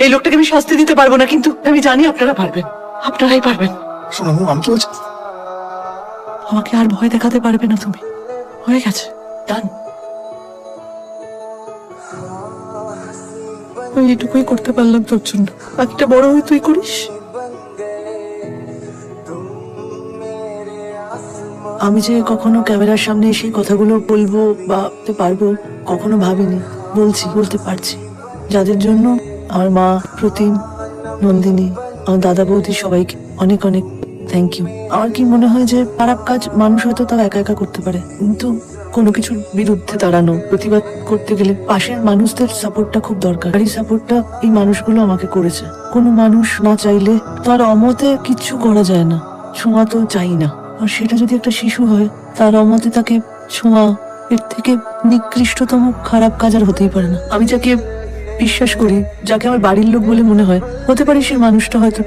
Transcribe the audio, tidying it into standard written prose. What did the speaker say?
এই লোকটাকে আমি শাস্তি দিতে পারবো না, কিন্তু আমি জানি আপনারা পারবেন, আপনারাই পারবেন। শোনো আমি কি বলছি, আমাকে আর ভয় দেখাতে পারবে না তুমি। হয়ে গেছে, ডান। আমি এটুকুই করতে পারলাম তোর জন্য, বাকিটা বড় হয়ে তুই করিস। আমি যে কখনো ক্যামেরার সামনে এসে কথাগুলো বলবো বা পারবো কখনো ভাবিনি। বলতে পারছি, যাদের জন্য আমার মা, প্রতিম, নন্দিনী, আমার দাদা বৌদি, সবাইকে অনেক অনেক থ্যাংক ইউ। আমার কি মনে হয় যে খারাপ কাজ মানুষ হয়তো তাও একা একা করতে পারে, কিন্তু কোনো কিছুর বিরুদ্ধে দাঁড়ানো, প্রতিবাদ করতে গেলে পাশের মানুষদের সাপোর্টটা খুব দরকার। এই সাপোর্টটা এই মানুষগুলো আমাকে করেছে। কোনো মানুষ না চাইলে তার অমতে কিচ্ছু করা যায় না। ছোঁয়া তো চাই না, আর সেটা যদি একটা শিশু হয়, তার অমতে তাকে ছোঁয়া, এর থেকে নিকৃষ্টতম খারাপ কাজ আর হতেই পারে না। আমি যাকে বিশ্বাস করি, যাকে আমার বাড়ির লোক বলে মনে হয়, হতে পারে সেই মানুষটা হয়তো